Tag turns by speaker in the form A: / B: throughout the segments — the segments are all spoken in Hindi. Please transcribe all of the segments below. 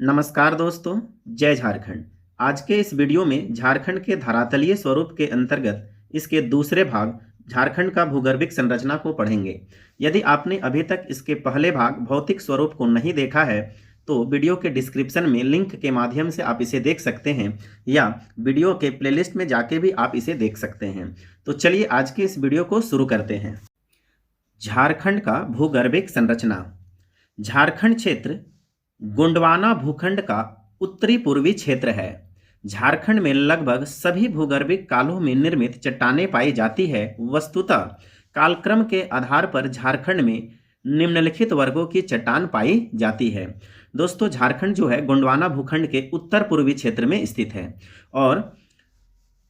A: नमस्कार दोस्तों, जय झारखंड। आज के इस वीडियो में झारखंड के धरातलीय स्वरूप के अंतर्गत इसके दूसरे भाग झारखंड का भूगर्भिक संरचना को पढ़ेंगे। यदि आपने अभी तक इसके पहले भाग भौतिक स्वरूप को नहीं देखा है तो वीडियो के डिस्क्रिप्शन में लिंक के माध्यम से आप इसे देख सकते हैं या वीडियो के प्लेलिस्ट में जाके भी आप इसे देख सकते हैं। तो चलिए आज के इस वीडियो को शुरू करते हैं। झारखंड का भूगर्भिक संरचना। झारखंड क्षेत्र गोंडवाना भूखंड का उत्तरी पूर्वी क्षेत्र है। झारखंड में लगभग सभी भूगर्भिक कालों में निर्मित चट्टानें पाई जाती है। वस्तुतः कालक्रम के आधार पर झारखंड में निम्नलिखित वर्गों की चट्टान पाई जाती है। दोस्तों, झारखंड जो है गोंडवाना भूखंड के उत्तर पूर्वी क्षेत्र में स्थित है और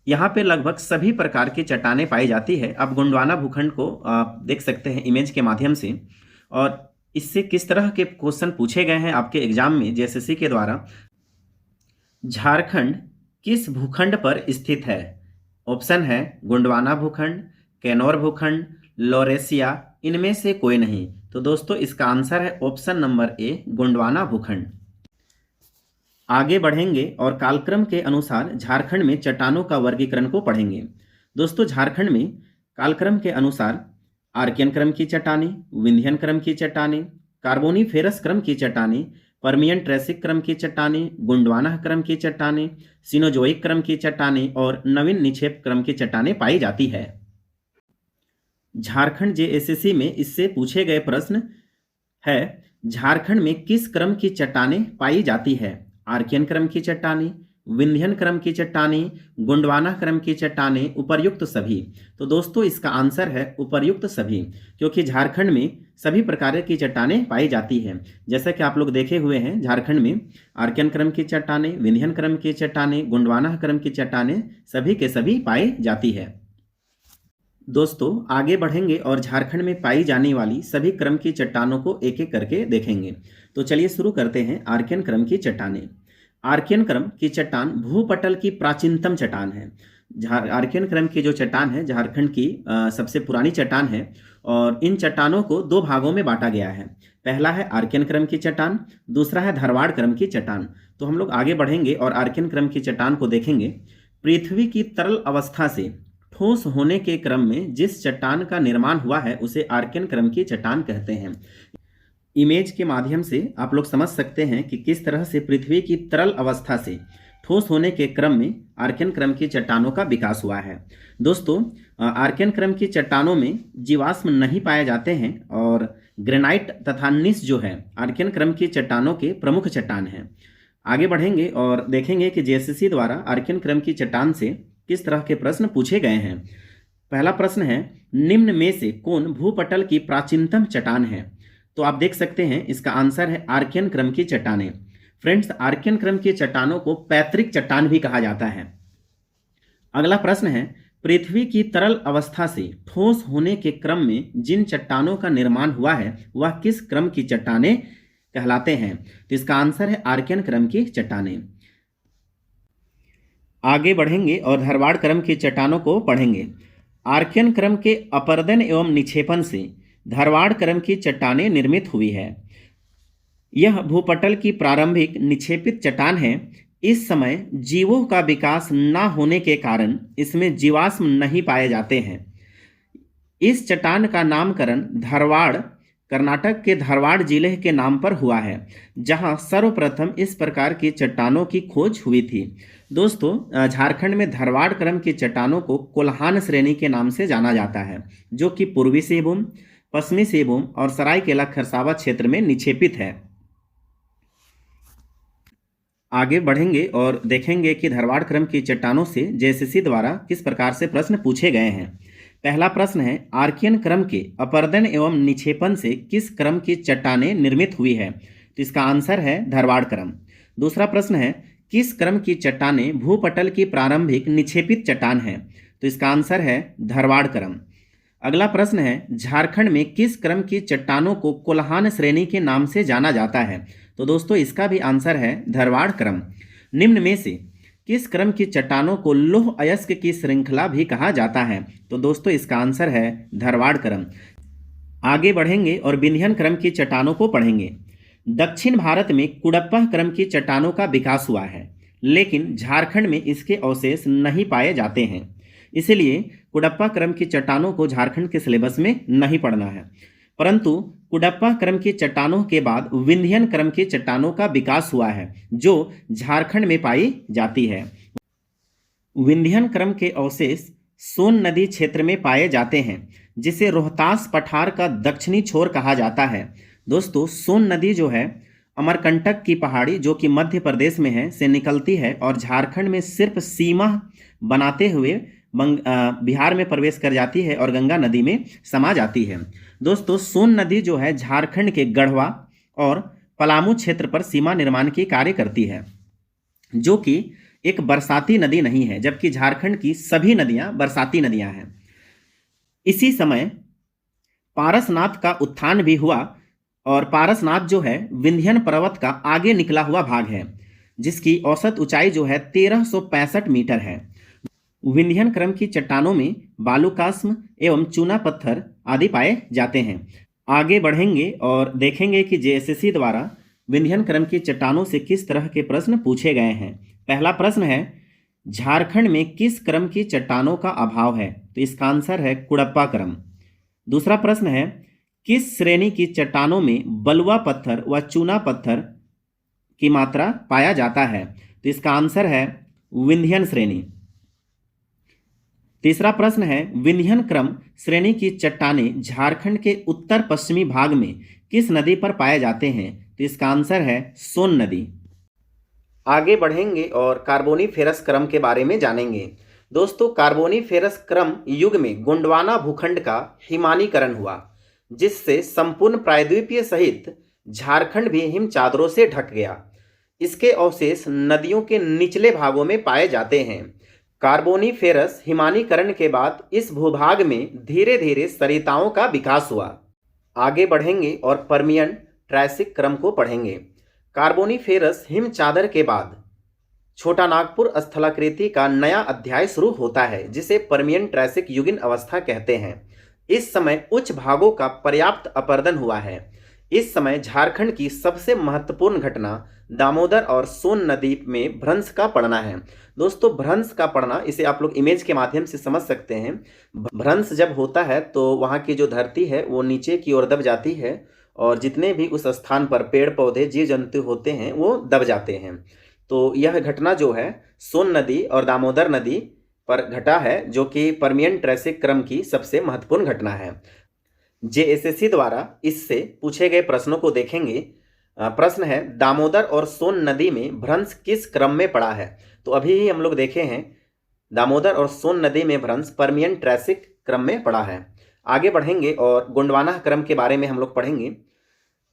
A: यहाँ पे लगभग सभी प्रकार की चट्टानें पाई जाती है। आप गोंडवाना भूखंड को आप देख सकते हैं इमेज के माध्यम से, और इससे किस तरह के क्वेश्चन पूछे गए हैं आपके एग्जाम में जेएसएससी के द्वारा। झारखंड किस भूखंड पर स्थित है? ऑप्शन है गोंडवाना भूखंड, कैनौर भूखंड, लॉरेशिया, इनमें से कोई नहीं। तो दोस्तों इसका आंसर है ऑप्शन नंबर ए, गोंडवाना भूखंड। आगे बढ़ेंगे और कालक्रम के अनुसार झारखंड में चट्टानों का वर्गीकरण को पढ़ेंगे। दोस्तों, झारखंड में कालक्रम के अनुसार आर्कियन क्रम की चट्टानें, विंध्यन क्रम की चट्टानें, कार्बोनीफेरस क्रम की चट्टानें, पर्मियन ट्रेसिक क्रम की चट्टानें, गोंडवाना क्रम की चट्टानें, सिनोजोइक क्रम की चट्टानें और नवीन निक्षेप क्रम की चट्टानें पाई जाती है। झारखंड जेएसएससी में इससे पूछे गए प्रश्न है, झारखंड में किस क्रम की चट्टानें पाई जाती है? आर्कियन क्रम की चट्टानें, विंध्यन क्रम की चट्टानें, गोंडवाना क्रम की चट्टानें, उपर्युक्त सभी। तो दोस्तों इसका आंसर है उपर्युक्त सभी, क्योंकि झारखंड में सभी प्रकार की चट्टानें पाई जाती हैं। जैसा कि आप लोग देखे हुए हैं, झारखंड में आर्कियन क्रम की चट्टानें, विंध्यन क्रम की चट्टानें, गोंडवाना क्रम की चट्टानें सभी के सभी पाई जाती है। दोस्तों आगे बढ़ेंगे और झारखंड में पाई जाने वाली सभी क्रम की चट्टानों को एक एक करके देखेंगे। तो चलिए शुरू करते हैं आर्कियन क्रम की चट्टानें। आर्कियन क्रम की चट्टान भूपटल की प्राचीनतम चट्टान है। आर्कियन क्रम की जो चट्टान है झारखंड की सबसे पुरानी चट्टान है और इन चट्टानों को दो भागों में बांटा गया है। पहला है आर्कियन क्रम की चट्टान, दूसरा है धारवाड़ क्रम की चट्टान। तो हम लोग आगे बढ़ेंगे और आर्कियन क्रम की चट्टान को देखेंगे। पृथ्वी की तरल अवस्था से ठोस होने के क्रम में जिस चट्टान का निर्माण हुआ है उसे आर्कियन क्रम की चट्टान कहते हैं। इमेज के माध्यम से आप लोग समझ सकते हैं कि किस तरह से पृथ्वी की तरल अवस्था से ठोस होने के क्रम में आर्कियन क्रम की चट्टानों का विकास हुआ है। दोस्तों आर्कियन क्रम की चट्टानों में जीवाश्म नहीं पाए जाते हैं और ग्रेनाइट तथा नीस जो है आर्कियन क्रम की चट्टानों के प्रमुख चट्टान हैं। आगे बढ़ेंगे और देखेंगे कि जेएसएससी द्वारा आर्कियन क्रम की चट्टान से किस तरह के प्रश्न पूछे गए हैं। पहला प्रश्न है, निम्न में से कौन भूपटल की प्राचीनतम चट्टान है? तो आप देख सकते हैं इसका आंसर है आर्कियन क्रम की चट्टानें। फ्रेंड्स, आर्कियन क्रम की चट्टानों को पैतृक चट्टान भी कहा जाता है। अगला प्रश्न है, पृथ्वी की तरल अवस्था से ठोस होने के क्रम में जिन चट्टानों का निर्माण हुआ है वह किस क्रम की चट्टानें कहलाते हैं? तो इसका आंसर है आर्कियन क्रम की चट्टानें। आगे बढ़ेंगे और धारवाड़ क्रम की चट्टानों को पढ़ेंगे। आर्कियन क्रम के अपर्दन एवं निक्षेपण से धारवाड़ क्रम की चट्टानें निर्मित हुई है। यह भूपटल की प्रारंभिक निक्षेपित चट्टान है। इस समय जीवों का विकास न होने के कारण इसमें जीवाश्म नहीं पाए जाते हैं। इस चट्टान का नामकरण धारवाड़, कर्नाटक के धारवाड़ जिले के नाम पर हुआ है, जहां सर्वप्रथम इस प्रकार की चट्टानों की खोज हुई थी। दोस्तों झारखंड में धारवाड़ क्रम की चट्टानों को कोल्हान श्रेणी के नाम से जाना जाता है, जो कि पूर्वी सिंहभूम, पश्चिमी सिंहभूम और सरायकेला खरसावां क्षेत्र में निक्षेपित है। आगे बढ़ेंगे और देखेंगे कि धारवाड़ क्रम की चट्टानों से जेएसएससी द्वारा किस प्रकार से प्रश्न पूछे गए हैं। पहला प्रश्न है, आर्कियन क्रम के अपर्दन एवं निक्षेपण से किस क्रम की चट्टानें निर्मित हुई है? तो इसका आंसर है धारवाड़ क्रम। दूसरा प्रश्न है, किस क्रम की चट्टानें भूपटल की प्रारंभिक निक्षेपित चट्टान है? तो इसका आंसर है धारवाड़ क्रम। अगला प्रश्न है, झारखंड में किस क्रम की चट्टानों को कोल्हान श्रेणी के नाम से जाना जाता है? तो दोस्तों इसका भी आंसर है धारवाड़ क्रम। निम्न में से किस क्रम की चट्टानों को लौह अयस्क की श्रृंखला भी कहा जाता है? तो दोस्तों इसका आंसर है धारवाड़ क्रम। आगे बढ़ेंगे और विंध्यन क्रम की चट्टानों को पढ़ेंगे। दक्षिण भारत में कुडप्पा क्रम की चट्टानों का विकास हुआ है, लेकिन झारखंड में इसके अवशेष नहीं पाए जाते हैं। इसलिए कुडप्पा क्रम की चट्टानों को झारखंड के सिलेबस में नहीं पढ़ना है। परंतु कुडप्पा क्रम की चट्टानों के बाद विंध्यन क्रम की चट्टानों का विकास हुआ है, जो झारखंड में पाई जाती है। विंध्यन क्रम के अवशेष सोन नदी क्षेत्र में पाए जाते हैं, जिसे रोहतास पठार का दक्षिणी छोर कहा जाता है। दोस्तों, सोन नदी जो है अमरकंटक की पहाड़ी, जो कि मध्य प्रदेश में है, से निकलती है और झारखंड में सिर्फ सीमा बनाते हुए बिहार में प्रवेश कर जाती है और गंगा नदी में समा जाती है। दोस्तों, सोन नदी जो है झारखंड के गढ़वा और पलामू क्षेत्र पर सीमा निर्माण की कार्य करती है, जो कि एक बरसाती नदी नहीं है, जबकि झारखंड की सभी नदियां बरसाती नदियां हैं। इसी समय पारसनाथ का उत्थान भी हुआ और पारसनाथ जो है विंध्यन पर्वत का आगे निकला हुआ भाग है, जिसकी औसत ऊंचाई जो है 1365 मीटर है। विंध्यन क्रम की चट्टानों में बालूकास्म एवं चूना पत्थर आदि पाए जाते हैं। आगे बढ़ेंगे और देखेंगे कि जेएसएससी द्वारा विंध्यन क्रम की चट्टानों से किस तरह के प्रश्न पूछे गए हैं। पहला प्रश्न है, झारखंड में किस क्रम की चट्टानों का अभाव है? तो इसका आंसर है कुडप्पा क्रम। दूसरा प्रश्न है, किस श्रेणी की चट्टानों में बलुआ पत्थर व चूना पत्थर की मात्रा पाया जाता है? तो इसका आंसर है विंध्यन श्रेणी। तीसरा प्रश्न है, विंध्यन क्रम श्रेणी की चट्टानें झारखंड के उत्तर पश्चिमी भाग में किस नदी पर पाए जाते हैं? तो इसका आंसर है सोन नदी। आगे बढ़ेंगे और कार्बोनीफेरस क्रम के बारे में जानेंगे। दोस्तों, कार्बोनीफेरस क्रम युग में गोंडवाना भूखंड का हिमानीकरण हुआ, जिससे संपूर्ण प्रायद्वीपीय सहित झारखंड भी हिम चादरों से ढक गया। इसके अवशेष नदियों के निचले भागों में पाए जाते हैं। कार्बोनीफेरस हिमानीकरण के बाद इस भूभाग में धीरे धीरे सरिताओं का विकास हुआ। आगे बढ़ेंगे और पर्मियन ट्रायसिक क्रम को पढ़ेंगे। कार्बोनीफेरस हिम चादर के बाद छोटा नागपुर स्थलाकृति का नया अध्याय शुरू होता है, जिसे पर्मियन ट्रायसिक युगीन अवस्था कहते हैं। इस समय उच्च भागों का पर्याप्त अपरदन हुआ है। इस समय झारखंड की सबसे महत्वपूर्ण घटना दामोदर और सोन नदी में भ्रंश का पड़ना है। दोस्तों, भ्रंश का पड़ना, इसे आप लोग इमेज के माध्यम से समझ सकते हैं। भ्रंश जब होता है तो वहाँ की जो धरती है वो नीचे की ओर दब जाती है और जितने भी उस स्थान पर पेड़ पौधे जीव जंतु होते हैं वो दब जाते हैं। तो यह घटना जो है सोन नदी और दामोदर नदी पर घटा है, जो कि पर्मियन ट्रायसिक क्रम की सबसे महत्वपूर्ण घटना है। जेएसएससी द्वारा इससे पूछे गए प्रश्नों को देखेंगे। प्रश्न है, दामोदर और सोन नदी में भ्रंश किस क्रम में पड़ा है? तो अभी ही हम लोग देखे हैं, दामोदर और सोन नदी में भ्रंश पर्मियन ट्रायसिक क्रम में पड़ा है। आगे बढ़ेंगे और गोंडवाना क्रम के बारे में हम लोग पढ़ेंगे।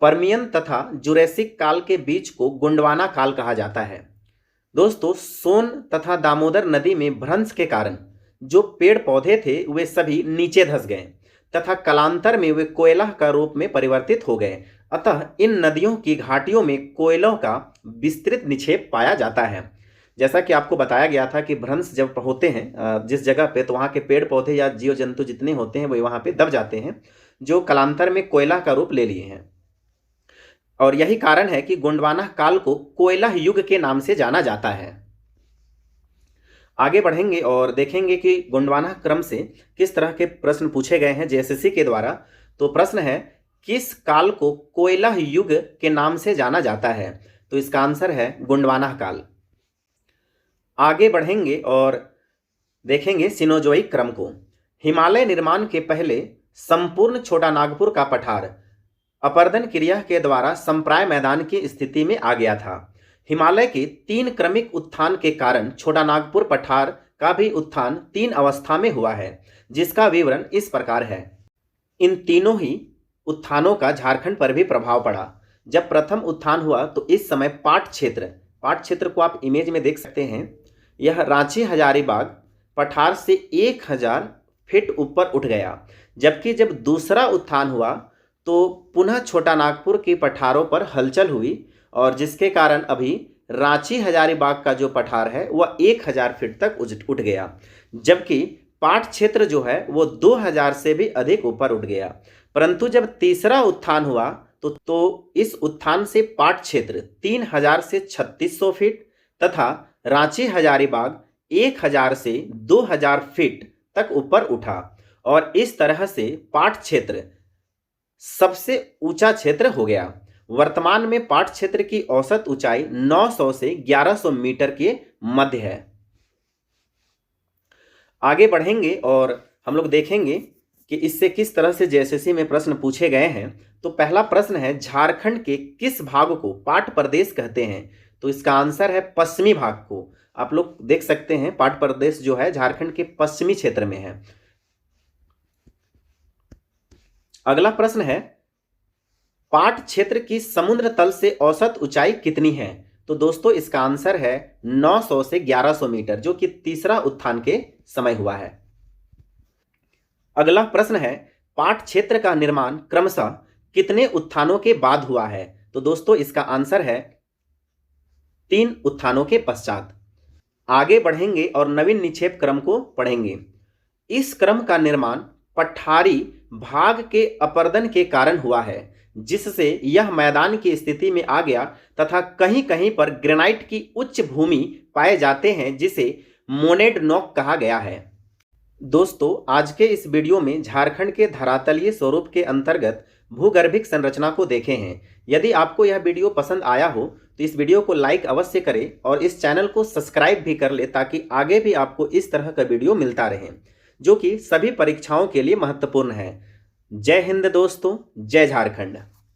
A: पर्मियन तथा जुरैसिक काल के बीच को गोंडवाना काल कहा जाता है। दोस्तों, सोन तथा दामोदर नदी में भ्रंश के कारण जो पेड़ पौधे थे वे सभी नीचे धंस गए तथा कालांतर में वे कोयला का रूप में परिवर्तित हो गए। अतः इन नदियों की घाटियों में कोयलों का विस्तृत निक्षेप पाया जाता है। जैसा कि आपको बताया गया था कि भ्रंश जब होते हैं जिस जगह पे, तो वहाँ के पेड़ पौधे या जीव जंतु जितने होते हैं वो वहाँ पे दब जाते हैं, जो कालांतर में कोयला का रूप ले लिए हैं। और यही कारण है कि गोंडवाना काल को कोयला युग के नाम से जाना जाता है। आगे बढ़ेंगे और देखेंगे कि गोंडवाना क्रम से किस तरह के प्रश्न पूछे गए हैं जेएसएससी के द्वारा। तो प्रश्न है, किस काल को कोयला युग के नाम से जाना जाता है? तो इसका आंसर है गोंडवाना काल। आगे बढ़ेंगे और देखेंगे सिनोजोइक क्रम को। हिमालय निर्माण के पहले संपूर्ण छोटा नागपुर का पठार अपरदन क्रिया के द्वारा संप्राय मैदान की स्थिति में आ गया था। हिमालय के 3 क्रमिक उत्थान के कारण छोटा नागपुर पठार का भी उत्थान 3 अवस्था में हुआ है, जिसका विवरण इस प्रकार है। इन तीनों ही उत्थानों का झारखंड पर भी प्रभाव पड़ा। जब प्रथम उत्थान हुआ तो इस समय पाट क्षेत्र को आप इमेज में देख सकते हैं। यह रांची हजारीबाग पठार से 1000 फीट ऊपर उठ गया। जबकि जब दूसरा उत्थान हुआ तो पुनः छोटा नागपुर की पठारों पर हलचल हुई और जिसके कारण अभी रांची हजारीबाग का जो पठार है वह 1000 फीट तक उठ गया। जबकि पाट क्षेत्र जो है वो 2000 से भी अधिक ऊपर उठ गया। परंतु जब तीसरा उत्थान हुआ तो इस उत्थान से पाट क्षेत्र 3000 से 3600 फीट तथा रांची हजारीबाग 1000 से 2000 फीट तक ऊपर उठा और इस तरह से पाट क्षेत्र सबसे ऊंचा क्षेत्र हो गया। वर्तमान में पाट क्षेत्र की औसत ऊंचाई 900 से 1100 मीटर के मध्य है। आगे बढ़ेंगे और हम लोग देखेंगे कि इससे किस तरह से जेएसएससी में प्रश्न पूछे गए हैं। तो पहला प्रश्न है, झारखंड के किस भाग को पाट प्रदेश कहते हैं? तो इसका आंसर है पश्चिमी भाग को। आप लोग देख सकते हैं पाट प्रदेश जो है झारखंड के पश्चिमी क्षेत्र में है। अगला प्रश्न है, पाट क्षेत्र की समुद्र तल से औसत ऊंचाई कितनी है? तो दोस्तों इसका आंसर है 900 से 1100 मीटर, जो कि तीसरा उत्थान के समय हुआ है। अगला प्रश्न है, पाट क्षेत्र का निर्माण क्रमशः कितने उत्थानों के बाद हुआ है? तो दोस्तों इसका आंसर है 3 उत्थानों के पश्चात। आगे बढ़ेंगे और नवीन निक्षेप क्रम को पढ़ेंगे। इस क्रम का निर्माण पठारी भाग के अपरदन के कारण हुआ है, जिससे यह मैदान की स्थिति में आ गया तथा कहीं कहीं पर ग्रेनाइट की उच्च भूमि पाए जाते हैं, जिसे मोनेडनॉक कहा गया है। दोस्तों आज के इस वीडियो में झारखंड के धरातलीय स्वरूप के अंतर्गत भूगर्भिक संरचना को देखे हैं। यदि आपको यह वीडियो पसंद आया हो तो इस वीडियो को लाइक अवश्य करें और इस चैनल को सब्सक्राइब भी कर ले, ताकि आगे भी आपको इस तरह का वीडियो मिलता रहे, जो कि सभी परीक्षाओं के लिए महत्वपूर्ण है। जय हिंद दोस्तों, जय झारखंड।